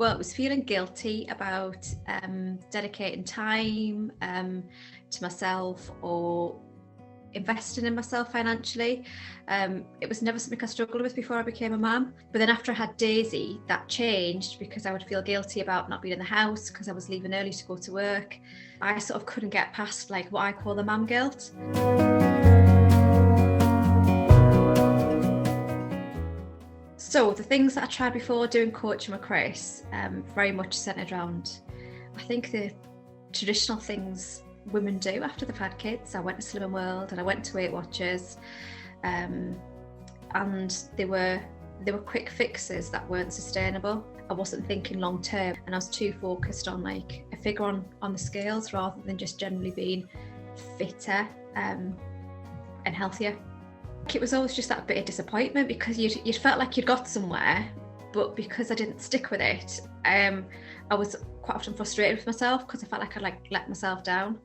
Well, it was feeling guilty about dedicating time to myself or investing in myself financially. It was never something I struggled with before I became a mum. But then after I had Daisy, that changed because I would feel guilty about not being in the house because I was leaving early to go to work. I sort of couldn't get past like what I call the mum guilt. So the things that I tried before doing coaching with Chris, very much centred around, I think, the traditional things women do after they've had kids. I went to Slimming World and I went to Weight Watchers, and they were quick fixes that weren't sustainable. I wasn't thinking long term, and I was too focused on like a figure on the scales rather than just generally being fitter and healthier. It was always just that bit of disappointment because you'd felt like you'd got somewhere, but because I didn't stick with it, I was quite often frustrated with myself because I felt like I'd let myself down.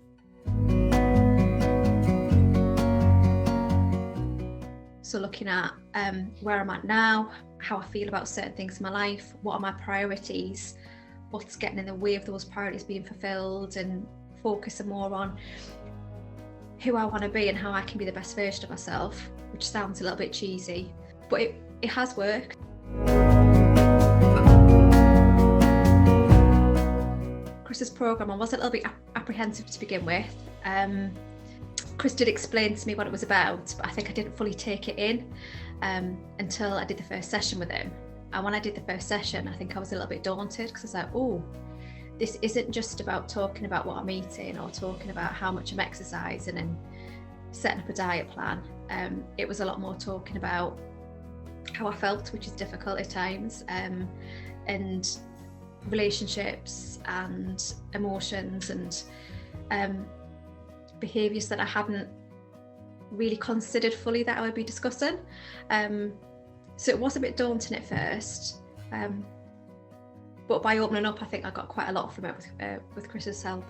So looking at where I'm at now, how I feel about certain things in my life, what are my priorities, what's getting in the way of those priorities being fulfilled, and focusing more on who I want to be and how I can be the best version of myself, which sounds a little bit cheesy, but it has worked. Chris's programme, I was a little bit apprehensive to begin with. Chris did explain to me what it was about, but I think I didn't fully take it in until I did the first session with him. And when I did the first session, I think I was a little bit daunted because I was like, oh, this isn't just about talking about what I'm eating or talking about how much I'm exercising and setting up a diet plan. It was a lot more talking about how I felt, which is difficult at times, and relationships and emotions and behaviours that I hadn't really considered fully that I would be discussing. So it was a bit daunting at first. But by opening up, I think I got quite a lot from it with Chris's help.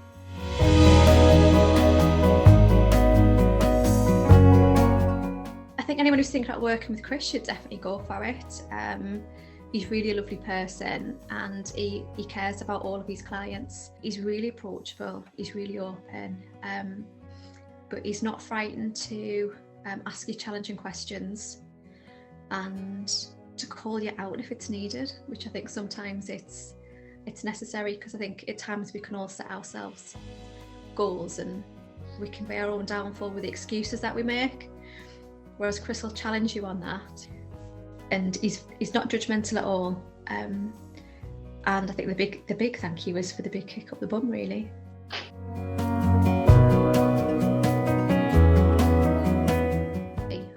I think anyone who's thinking about working with Chris should definitely go for it. He's really a lovely person and he cares about all of his clients. He's really approachable, he's really open, but he's not frightened to ask you challenging questions and to call you out if it's needed, which I think sometimes it's necessary, because I think at times we can all set ourselves goals and we can be our own downfall with the excuses that we make, whereas Chris will challenge you on that, and he's not judgmental at all, and I think the big thank you is for the big kick up the bum, really.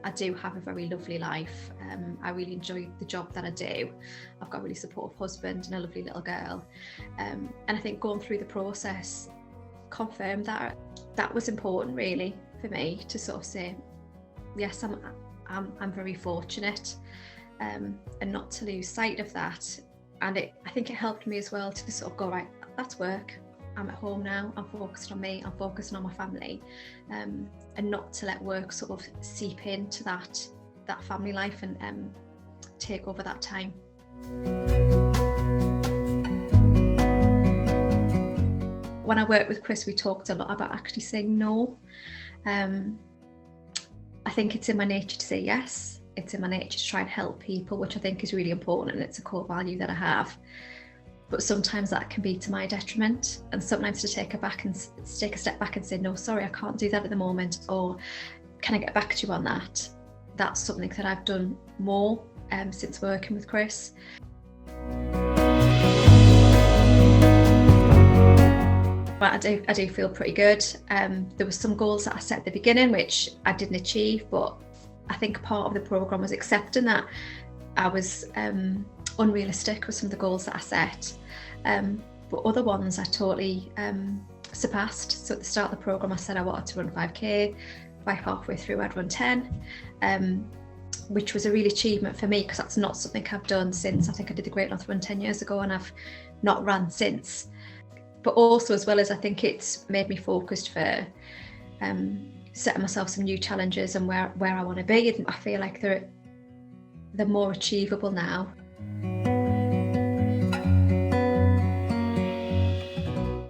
I do have a very lovely life. I really enjoy the job that I do. I've got a really supportive husband and a lovely little girl. And I think going through the process confirmed that was important, really, for me to sort of say, yes, I'm very fortunate, and not to lose sight of that. And I think it helped me as well to sort of go, right, that's work. I'm at home now, I'm focused on me, I'm focusing on my family, and not to let work sort of seep into that family life and take over that time. When I worked with Chris, we talked a lot about actually saying no. I think it's in my nature to say yes. It's in my nature to try and help people, which I think is really important, and it's a core value that I have. But sometimes that can be to my detriment, and sometimes to take a step back and say, no, sorry, I can't do that at the moment, or can I get back to you on that? That's something that I've done more since working with Chris. But I do feel pretty good. There were some goals that I set at the beginning which I didn't achieve, but I think part of the programme was accepting that I was unrealistic with some of the goals that I set, but other ones I totally surpassed. So at the start of the programme I said I wanted to run 5k. By halfway through I'd run 10, which was a real achievement for me because that's not something I've done since I think I did the Great North Run 10 years ago, and I've not run since. But also, as well as I think it's made me focused for setting myself some new challenges and where I want to be. I feel like they're more achievable now.